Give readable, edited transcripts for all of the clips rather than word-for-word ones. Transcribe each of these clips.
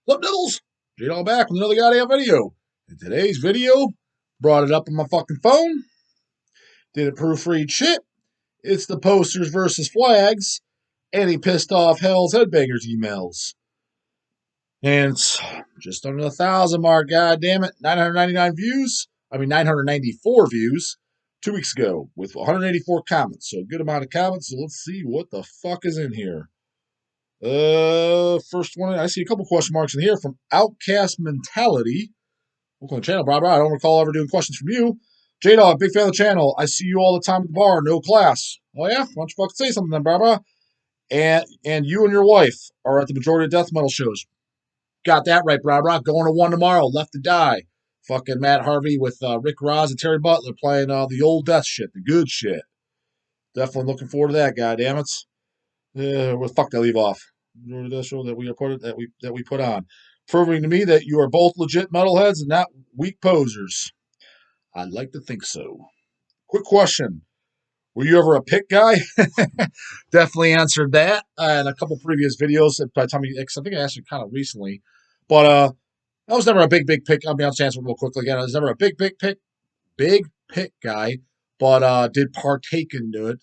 What's up, Nibbles? J-Dog back with another goddamn video. In today's video, brought it up on my fucking phone. Did a proofread shit. It's the posters versus flags. And he pissed off Hell's Headbangers emails. And it's just under the 1,000 mark, god damn it. 999 views. 994 views 2 weeks ago with 184 comments. So a good amount of comments. So let's see what the fuck is in here. First one, I see a couple question marks in here from Outcast Mentality. Welcome to the channel, bro. I don't recall ever doing questions from you. J-Dog, big fan of the channel. I see you all the time at the bar, no class. Oh, yeah? Why don't you fucking say something then, bro? And you and your wife are at the majority of death metal shows. Got that right, bro. Going to one tomorrow, Left to Die. Fucking Matt Harvey with Rick Ross and Terry Butler playing the old death shit, the good shit. Definitely looking forward to that, goddammit. Where the fuck did I leave off? The show that we put on, proving to me that you are both legit metalheads and not weak posers. I'd like to think so. Quick question: were you ever a pick guy? Definitely answered that in a couple previous videos. By the time I think I asked it kind of recently, but I was never a big pick. I'll be honest, answer real quickly again. I was never a big pick guy, but did partake into it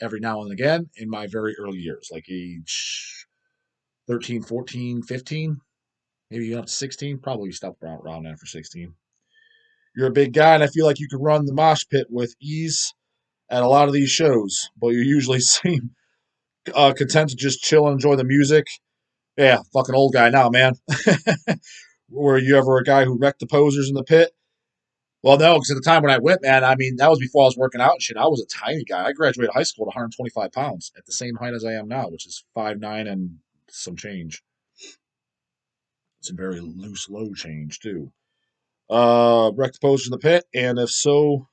every now and again in my very early years, like age 13, 14, 15, maybe even up to 16. Probably stopped around after 16. You're a big guy, and I feel like you can run the mosh pit with ease at a lot of these shows, but you usually seem content to just chill and enjoy the music. Yeah, fucking old guy now, man. Were you ever a guy who wrecked the posers in the pit? Well, no, because at the time when I went, man, that was before I was working out and shit. I was a tiny guy. I graduated high school at 125 pounds, at the same height as I am now, which is 5'9" and some change. It's a very loose, low change, too. Wreck the posters in the pit, and if so,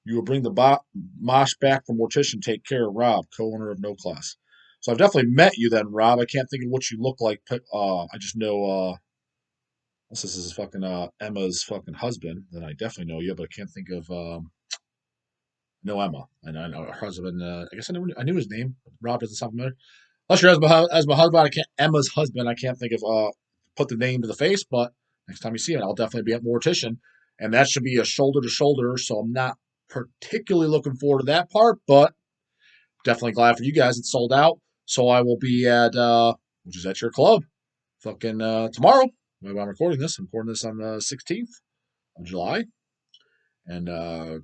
you will bring the mosh back for Mortician. Take care, Rob, co-owner of No Class. So I've definitely met you then, Rob. I can't think of what you look like. I just know, this is fucking Emma's fucking husband. Then I definitely know you, but I can't think of, no Emma. And I know her husband, I guess I knew his name. Rob doesn't sound familiar. Unless you're as my husband, Emma's husband, I can't think of, put the name to the face, but next time you see it, I'll definitely be at Mortician. And that should be a shoulder to shoulder, so I'm not particularly looking forward to that part, but definitely glad for you guys it's sold out. So I will be at, which is at your club, fucking tomorrow. When I'm recording this, I'm recording this on the 16th of July. And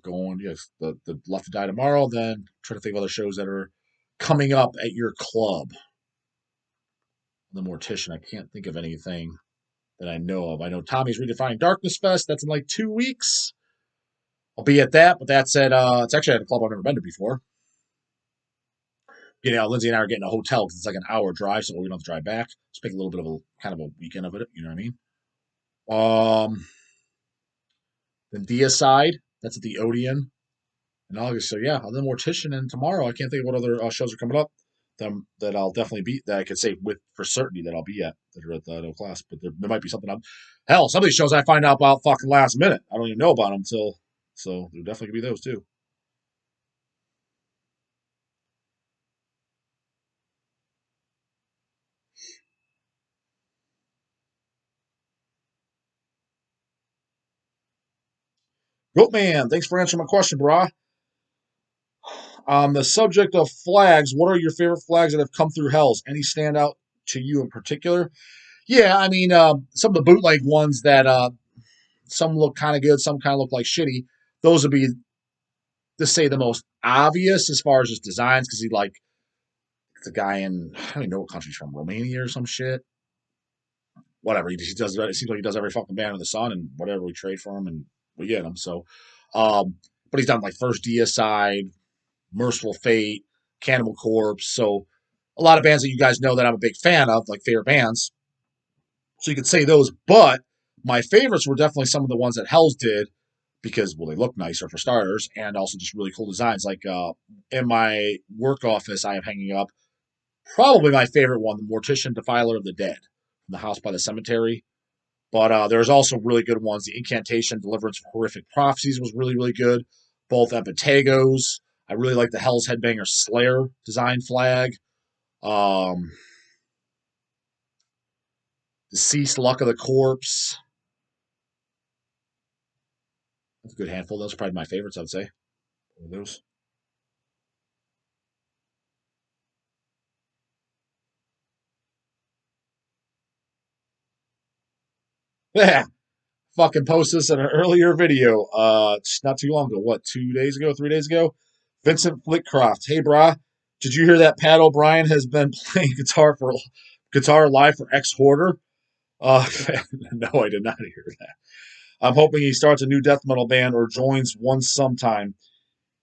going, yes, the Left to Die tomorrow, then trying to think of other shows that are coming up at your club. The Mortician, I can't think of anything that I know of. I know Tommy's Redefining Darkness Fest. That's in like 2 weeks. I'll be at that, but that's at it's actually at a club I've never been to before. Lindsay and I are getting a hotel because it's like an hour drive, so we don't have to drive back. Just make a little bit of a kind of a weekend of it. You know what I mean? Then Deicide, that's at the Odeon in August. So yeah, then Mortician, and tomorrow I can't think of what other shows are coming up that I'll definitely be, that I could say with for certainty that I'll be at, that are at the No Class. But there might be something up. Hell, some of these shows I find out about fucking last minute. I don't even know about them until, so there definitely could be those too. Goatman, thanks for answering my question, brah. On the subject of flags, what are your favorite flags that have come through Hells? Any stand out to you in particular? Yeah, some of the bootleg ones that some look kind of good, some kind of look like shitty. Those would be, to say, the most obvious as far as just designs, because the guy in, I don't even know what country he's from, Romania or some shit. Whatever, he does. It seems like he does every fucking band in the sun, and whatever we trade for him, and we get him. So, but he's done like First Deicide, Merciful Fate, Cannibal Corpse. So a lot of bands that you guys know that I'm a big fan of, like favorite bands. So you could say those, but my favorites were definitely some of the ones that Hells did because, well, they look nicer for starters, and also just really cool designs. Like in my work office, I am hanging up probably my favorite one, the Mortician Defiler of the Dead, from the House by the Cemetery. But there's also really good ones. The Incantation Deliverance of Horrific Prophecies was really, really good. Both Epitagos. I really like the Hell's Headbanger Slayer design flag. The Deceased Luck of the Corpse. That's a good handful. Those are probably my favorites, I'd say. Those. Yeah. Fucking posted this in an earlier video. Not too long ago. What, 2 days ago, 3 days ago? Vincent Flitcroft. Hey, brah. Did you hear that Pat O'Brien has been playing guitar live for Ex Hoarder? No, I did not hear that. I'm hoping he starts a new death metal band or joins one sometime.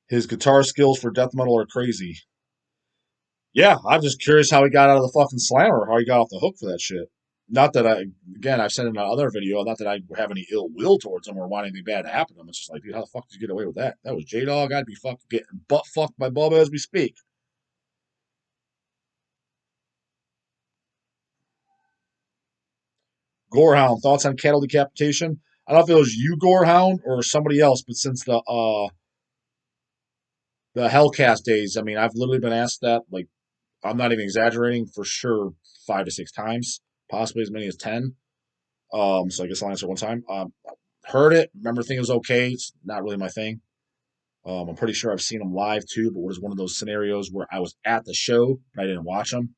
His guitar skills for death metal are crazy. Yeah, I'm just curious how he got out of the fucking slammer, how he got off the hook for that shit. Not that I've said in another video, not that I have any ill will towards him or want anything bad to happen to him. It's just like, dude, how the fuck did you get away with that? That was J Dog. I'd be fucking getting butt fucked by Bubba as we speak. Gorehound, thoughts on cattle decapitation? I don't know if it was you, Gorehound, or somebody else, but since the Hellcast days, I mean, I've literally been asked that, like, I'm not even exaggerating, for sure 5 to 6 times, possibly as many as 10. So I guess I'll answer one time. Heard it, remember thinking it was okay. It's not really my thing. I'm pretty sure I've seen them live too, but it was one of those scenarios where I was at the show, but I didn't watch them.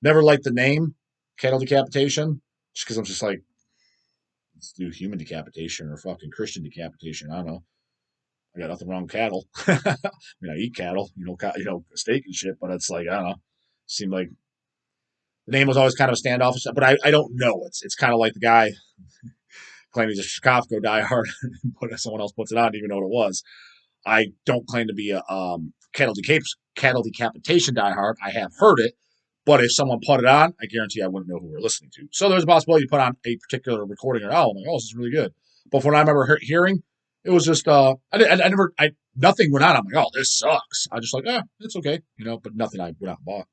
Never liked the name, cattle decapitation, just because I'm just like, let's do human decapitation or fucking Christian decapitation. I don't know. I got nothing wrong with cattle. I mean, I eat cattle, steak and shit, but it's like, I don't know. Seemed like the name was always kind of standoffish, but I don't know. It's kind of like the guy claiming he's a Chicago diehard, but someone else puts it on, I didn't even know what it was. I don't claim to be a cattle decapitation diehard. I have heard it, but if someone put it on, I guarantee I wouldn't know who we're listening to. So there's a possibility you put on a particular recording or album, like, oh, this is really good. But from what I remember hearing, it was just nothing went on. I'm like, oh, this sucks. I just like, it's okay, but nothing I went out and bought.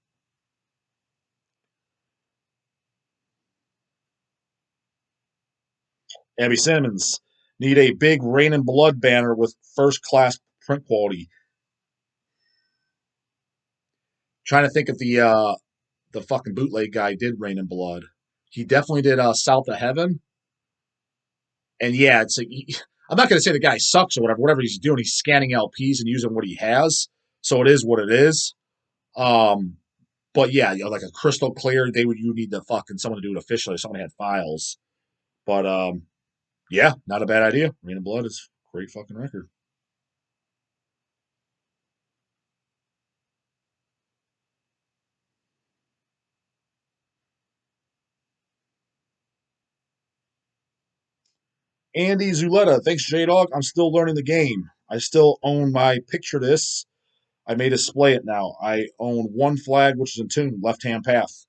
Abby Simmons, need a big Rain and Blood banner with first class print quality. Trying to think if the fucking bootleg guy did Rain and Blood. He definitely did South of Heaven. And yeah, it's like I'm not going to say the guy sucks or whatever he's doing. He's scanning LPs and using what he has, so it is what it is. Um, but yeah, like a crystal clear, you need the fucking someone to do it officially. If someone had files, but yeah, not a bad idea. Rain and Blood is a great fucking record. Andy Zuleta, thanks J Dog. I'm still learning the game. I still own my picture disc. I may display it now. I own one flag, which is Enthroned, Left Hand Path.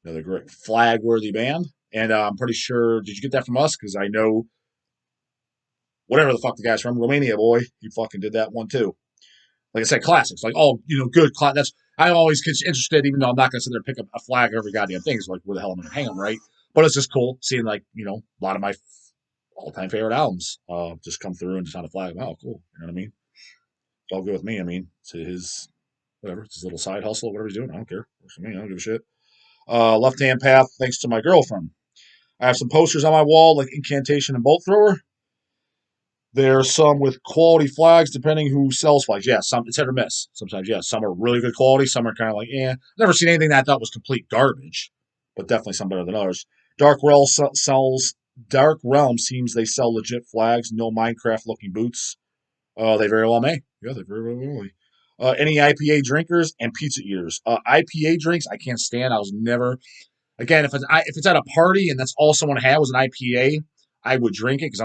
Another great flag worthy band. And I'm pretty sure, did you get that from us? Because I know whatever the fuck the guy's from, Romania boy, he fucking did that one too. Like I said, classics. Like, good. That's I'm always interested, even though I'm not going to sit there and pick up a flag every goddamn thing. It's like, where the hell am I going to hang them, right? But it's just cool seeing, like, a lot of my all-time favorite albums just come through and just on a flag. Oh, cool. You know what I mean? It's all good with me. I mean, to his, whatever, it's his little side hustle, whatever he's doing. I don't care. Works for me. I don't give a shit. Left Hand Path, thanks to my girlfriend. I have some posters on my wall, like Incantation and Bolt Thrower. There are some with quality flags, depending who sells flags. Yeah, some it's hit or miss. Sometimes, yeah, some are really good quality. Some are kind of like, never seen anything that I thought was complete garbage, but definitely some better than others. Dark Realm seems they sell legit flags. No Minecraft looking boots. They very well may. Yeah, they very well may. Any IPA drinkers and pizza eaters. IPA drinks I can't stand. I was never. Again, if it's at a party and that's all someone had was an IPA, I would drink it because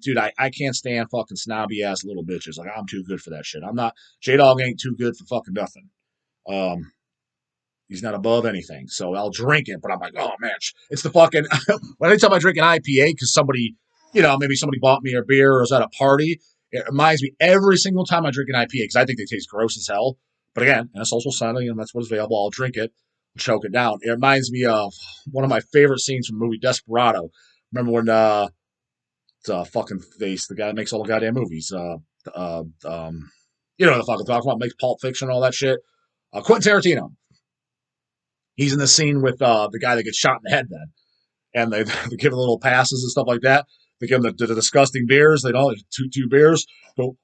dude, I can't stand fucking snobby ass little bitches. Like, I'm too good for that shit. I'm not, J Dog ain't too good for fucking nothing. Um, he's not above anything. So I'll drink it, but I'm like, oh man, it's the fucking, anytime I drink an IPA because somebody, maybe somebody bought me a beer or was at a party, it reminds me every single time I drink an IPA because I think they taste gross as hell. But again, in a social setting, and that's what's available, I'll drink it, choke it down. It reminds me of one of my favorite scenes from the movie Desperado. Remember when fucking face, the guy that makes all the goddamn movies. The fucking talking about, makes Pulp Fiction and all that shit. Quentin Tarantino. He's in the scene with the guy that gets shot in the head then. and they give little passes and stuff like that. They give them the disgusting beers. They don't two beers. Go.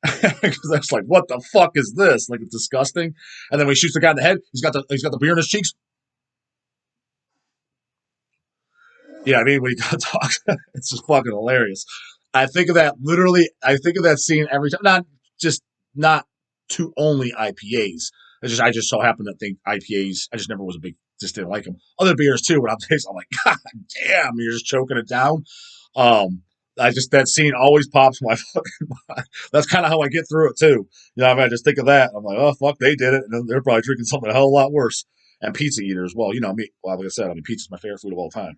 Because that's like, what the fuck is this? Like, it's disgusting. And then when he shoots the guy in the head, he's got the beer in his cheeks. Yeah, I mean, when he talks, it's just fucking hilarious. I think of that literally. I think of that scene every time. Not to only IPAs. I just so happen to think IPAs. I just never was a big, just didn't like them. Other beers too. When I'm tasting, I'm like, God damn, you're just choking it down. Um, that scene always pops my fucking mind. That's kind of how I get through it too. You know, I mean, I just think of that. I'm like, oh fuck, they did it, and they're probably drinking something a hell of a lot worse. And pizza eater as well. You know me. Well, like I said, I mean, pizza's my favorite food of all time.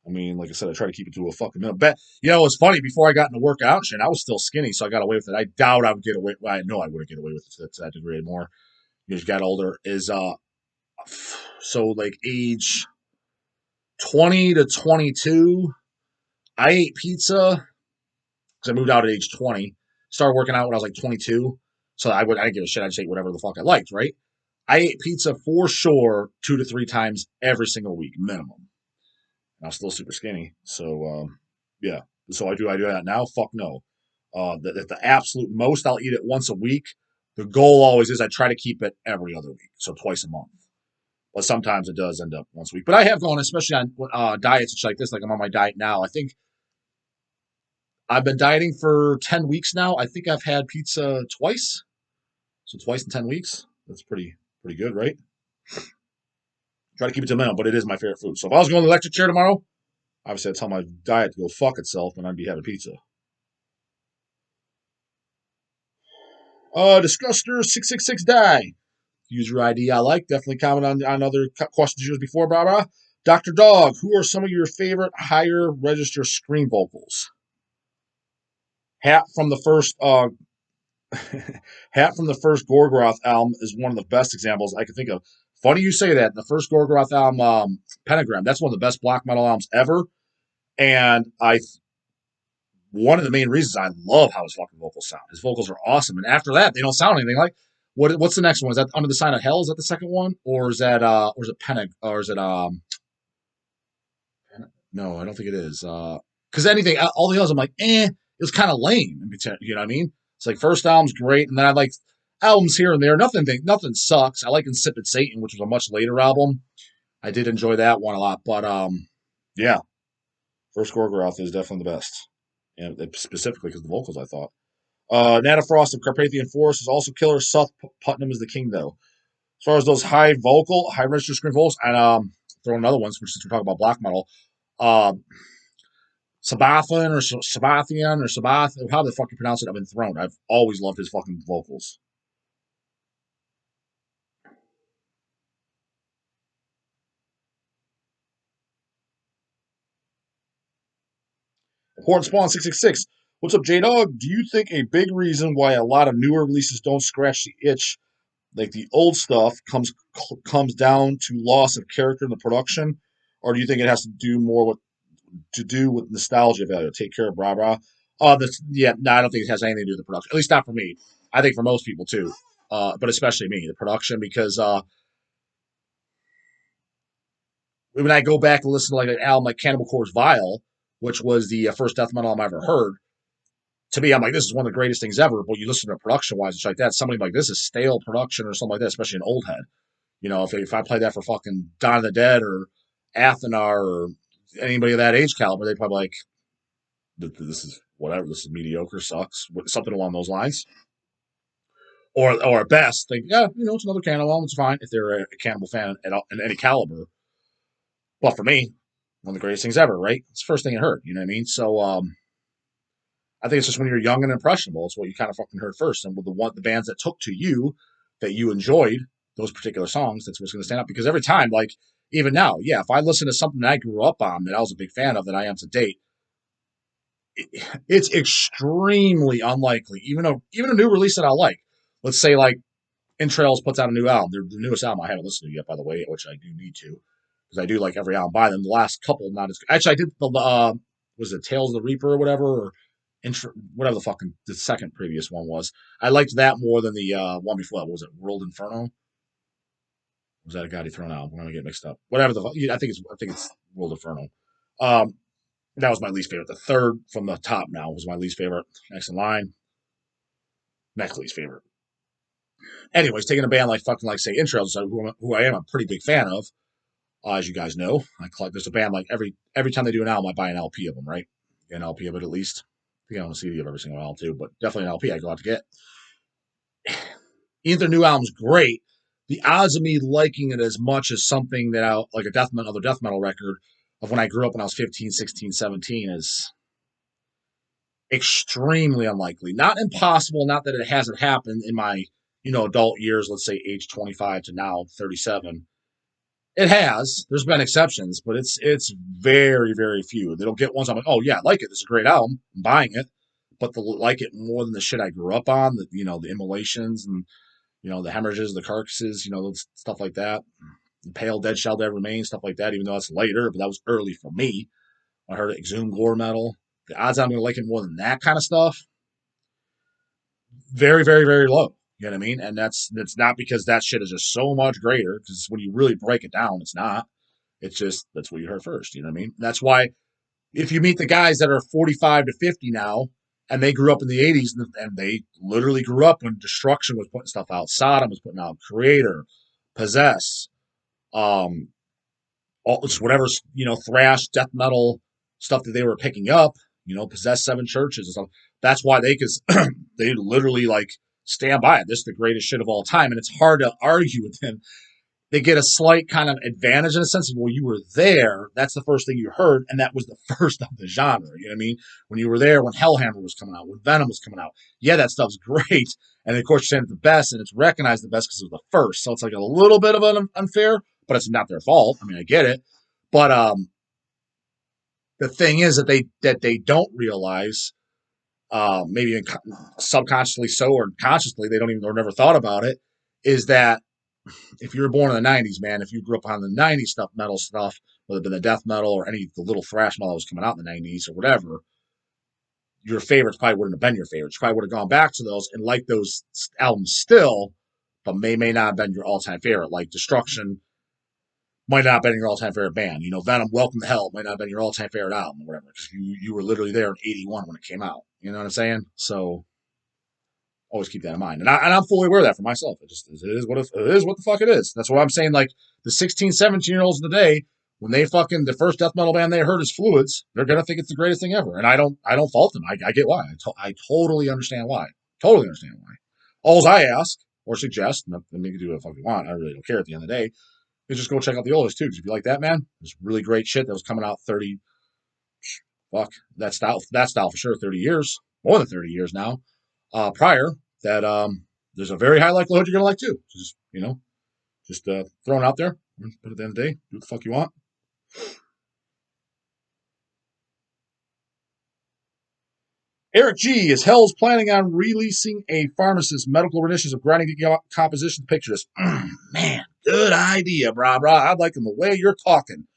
I mean, like I said, I try to keep it to a fucking minute. But you know, it's funny. Before I got into workout shit, I was still skinny, so I got away with it. I doubt I would get away. Well, I know I wouldn't get away with it to that degree anymore. You just got older. So like age 20 to 22, I ate pizza because I moved out at age 20. Started working out when I was like 22, so I didn't give a shit. I just ate whatever the fuck I liked. Right? I ate pizza for sure 2 to 3 times every single week minimum. I'm still super skinny. So, yeah. So I do that now? Fuck no. The absolute most, I'll eat it once a week. The goal always is I try to keep it every other week, so twice a month. But sometimes it does end up once a week. But I have gone, especially on diets and shit like this, like I'm on my diet now. I think I've been dieting for 10 weeks now. I think I've had pizza twice. So twice in 10 weeks. That's pretty good, right? Try to keep it to a minimum, but it is my favorite food. So if I was going to the electric chair tomorrow, obviously I'd tell my diet to go fuck itself and I'd be having pizza. Disguster666 die. User ID I like. Definitely comment on other questions used before, Barbara. Dr. Dog, who are some of your favorite higher register scream vocals? Hat from the first Hat from the first Gorgoroth album is one of the best examples I can think of. Funny you say that. The first Gorgoroth album, Pentagram, that's one of the best black metal albums ever. And one of the main reasons I love how his fucking vocals sound. His vocals are awesome. And after that, they don't sound anything like what's the next one? Is that Under the Sign of Hell? Is that the second one? Or is it Penag or is it no, I don't think it is. Because anything all the others I'm like, it was kind of lame. You know what I mean? It's like first album's great, and then I like albums here and there. Nothing sucks. I like Insipid Satan, which was a much later album. I did enjoy that one a lot. But yeah. First Gorgoroth is definitely the best. And specifically because the vocals I thought. Nana Frost of Carpathian Forest is also killer. Seth Putnam is the king, though. As far as those high register scream vocals, and throw another one since we're talking about black metal. Sabathian or Sabathian or Sabath, how the fuck you pronounce it? I've Enthroned. I've always loved his fucking vocals. Important Spawn 666. What's up, J Dog? Do you think a big reason why a lot of newer releases don't scratch the itch like the old stuff comes down to loss of character in the production, or do you think it has to do with nostalgia value? Take care of bra bra. No, I don't think it has anything to do with the production. At least not for me. I think for most people too, but especially me, the production, because when I go back and listen to like an album like Cannibal Corpse Vile, which was the first death metal album I ever heard, to me, I'm like, this is one of the greatest things ever. But you listen to production wise, it's like that. Somebody like this is stale production or something like that, especially an old head. You know, if I played that for fucking Dawn of the Dead or Athenar or anybody of that age caliber, they'd probably like, this is whatever, this is mediocre, sucks, something along those lines. Or at best, think, yeah, you know, it's another Cannibal album, it's fine if they're a Cannibal fan in any caliber. But for me, one of the greatest things ever, right? It's the first thing I heard, you know what I mean? So, I think it's just when you're young and impressionable, it's what you kind of fucking heard first. And with the bands that took to you, that you enjoyed those particular songs, that's what's going to stand up. Because every time, like, even now, yeah, if I listen to something that I grew up on, that I was a big fan of, that I am to date, it's extremely unlikely, even a new release that I like. Let's say, like, Entrails puts out a new album. The newest album I haven't listened to yet, by the way, which I do need to, because I do like every album by them. The last couple, not as good. Actually, I did was it Tales of the Reaper or whatever, or whatever the fucking the second previous one was. I liked that more than the one before that. What was it, World Inferno? Was that a God Enthroned album? I'm gonna get mixed up. Whatever I think it's World Inferno. That was my least favorite. The third from the top now was my least favorite. Next in line, next least favorite. Anyways, taking a band like fucking like say Enthroned, who I am a pretty big fan of, as you guys know. I collect. There's a band like every time they do an album, I buy an LP of them, right? An LP of it at least. I think I own a CD of every single album too, but definitely an LP I go out to get. Even if their new album's great, the odds of me liking it as much as something that like a other death metal record of when I grew up when I was 15, 16, 17 is extremely unlikely. Not impossible, not that it hasn't happened in my, adult years, let's say age 25 to now 37. It has. There's been exceptions, but it's very, very few. They don't get ones I'm like, oh yeah, I like it. This is a great album. I'm buying it. But to like it more than the shit I grew up on, the immolations and the hemorrhages, the carcasses, stuff like that. The Pale Dead Shall Dead Remain, stuff like that, even though that's later, but that was early for me. I heard it exhumed gore metal. The odds I'm going to like it more than that kind of stuff, very, very, very low. You know what I mean? And that's not because that shit is just so much greater, because when you really break it down, it's not. It's just, that's what you heard first. You know what I mean? That's why if you meet the guys that are 45 to 50 now, and they grew up in the 80s, and they literally grew up when Destruction was putting stuff out, Sodom was putting out, Creator, Possess, it's whatever, thrash, death metal stuff that they were picking up, Possess Seven Churches and stuff. That's why they literally like stand by it. This is the greatest shit of all time. And it's hard to argue with them. They get a slight kind of advantage in a sense of, well, you were there. That's the first thing you heard. And that was the first of the genre. You know what I mean? When you were there, when Hellhammer was coming out, when Venom was coming out. Yeah, that stuff's great. And of course, you're saying it's the best, and it's recognized the best because it was the first. So it's like a little bit of an unfair, but it's not their fault. I mean, I get it. But the thing is that they don't realize, maybe subconsciously so or consciously, they don't even or never thought about it, is that if you were born in the 90s, man, if you grew up on the 90s metal stuff, whether it been the death metal or the little thrash metal that was coming out in the 90s or whatever, your favorites probably wouldn't have been your favorites. You probably would have gone back to those and liked those albums still, but may not have been your all-time favorite. Like Destruction might not have been your all-time favorite band. Venom, Welcome to Hell might not have been your all-time favorite album or whatever, because you were literally there in 81 when it came out. You know what I'm saying? So always keep that in mind. And I'm fully aware of that for myself. It is what the fuck it is. That's what I'm saying. Like the 16, 17-year-olds of the day, when the first death metal band they heard is Fluids, they're going to think it's the greatest thing ever. And I don't fault them. I get why. I totally understand why. Totally understand why. All I ask or suggest, and you can do what the fuck you want, I really don't care at the end of the day, is just go check out the oldest too. Because if you like that, man, there's really great shit that was coming out that style for sure, 30 years, more than 30 years now. Prior that there's a very high likelihood you're gonna like too. Just throwing out there. But at the end of the day, do what the fuck you want. Eric G. is Hell's planning on releasing a pharmacist medical renditions of grinding compositions. Picture this. Man, good idea, brah. I like them the way you're talking.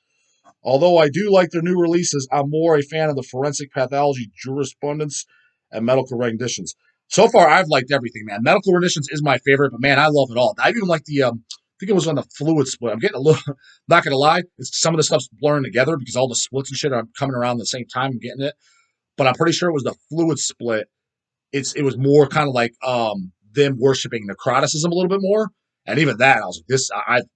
Although I do like their new releases, I'm more a fan of the forensic pathology jurisprudence and medical renditions. So far, I've liked everything, man. Medical renditions is my favorite, but man, I love it all. I even like I think it was on the fluid split. I'm getting a little, not going to lie, some of the stuff's blurring together because all the splits and shit are coming around the same time. I'm getting it. But I'm pretty sure it was the fluid split. It was more kind of like them worshiping necroticism a little bit more. And even that, I was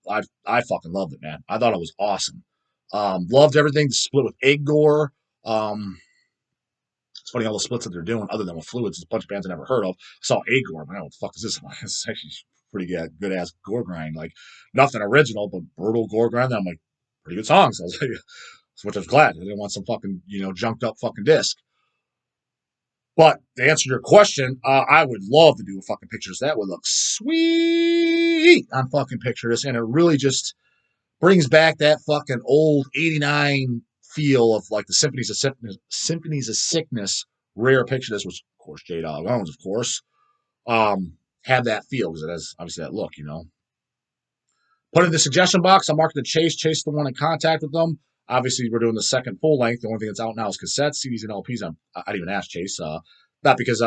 like, I fucking loved it, man. I thought it was awesome. Loved everything. The split with Igor. It's funny, all the splits that they're doing, other than with Fluids, is a bunch of bands I never heard of. I saw Igor, man, what the fuck is this? It's actually pretty good ass gore grind. Like, nothing original, but brutal gore grind. And I'm like, pretty good songs. I was like, which I was glad. I didn't want some fucking, junked up fucking disc. But to answer your question, I would love to do a fucking pictures. That would look sweet on fucking pictures. And it really just brings back that fucking old 89 feel of like the Symphonies of Sickness rare picture disc, which of course J Dog owns, of course. Have that feel because it has obviously that look, Put it in the suggestion box. I'm marking the Chase the one in contact with them. Obviously, we're doing the second full length. The only thing that's out now is cassettes, CDs, and LPs. I didn't even ask Chase. Not because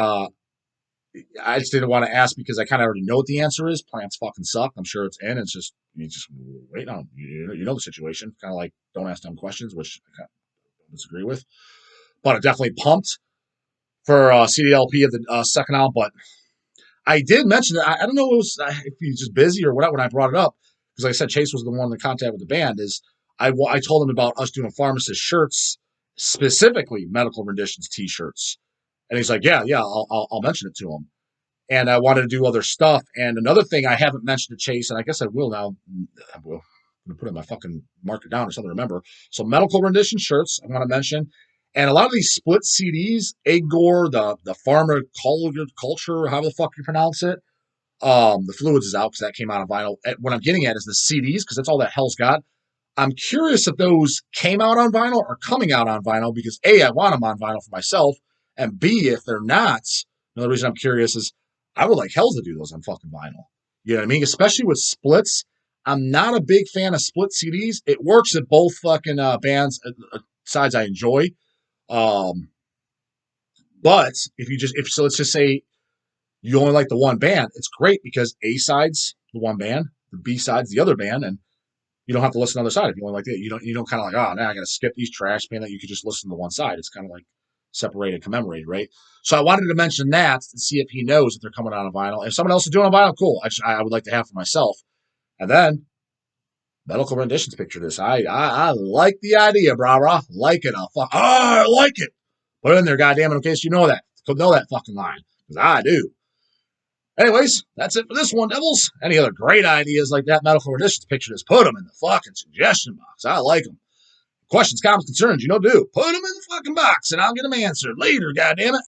I just didn't want to ask because I kind of already know what the answer is. Plants fucking suck. I'm sure it's in. It's just you just wait on. You know the situation. Kind of like don't ask dumb questions, which I kind of disagree with. But I'm definitely pumped for CDLP of the second album. But I did mention that I don't know if he's just busy or whatever when I brought it up because like I said Chase was the one in contact with the band. Is I told him about us doing pharmacist shirts, specifically medical renditions T-shirts, and he's like, yeah, I'll mention it to him. And I wanted to do other stuff. And another thing I haven't mentioned to Chase, and I guess I will now. I will. I'm gonna put it in my fucking marker down or something to remember. So medical rendition shirts I want to mention. And a lot of these split CDs, Agor, the Pharma Culture, however the fuck you pronounce it, the Fluids is out because that came out on vinyl. What I'm getting at is the CDs because that's all that hell's got. I'm curious if those came out on vinyl or coming out on vinyl because A, I want them on vinyl for myself, and B, if they're not, another reason I'm curious is I would like hell to do those on fucking vinyl. You know what I mean? Especially with splits. I'm not a big fan of split CDs. It works at both fucking bands sides I enjoy. But if so, let's just say you only like the one band, it's great because A side's the one band, the B side's the other band, and you don't have to listen to the other side if you only like it. You don't kind of like, oh, now I got to skip these trash band that you could just listen to one side. It's kind of like separated, commemorated, right? So I wanted to mention that to see if he knows if they're coming out on vinyl. If someone else is doing on vinyl, cool. I would like to have for myself. And then medical renditions picture this. I like the idea, brah. Like it. I like it. Put it in there, goddamn it, in case you know that. Know that fucking line. Because I do. Anyways, that's it for this one, Devils. Any other great ideas like that medical renditions picture this, put them in the fucking suggestion box. I like them. Questions, comments, concerns, do. Put them in the fucking box and I'll get them answered later, goddammit.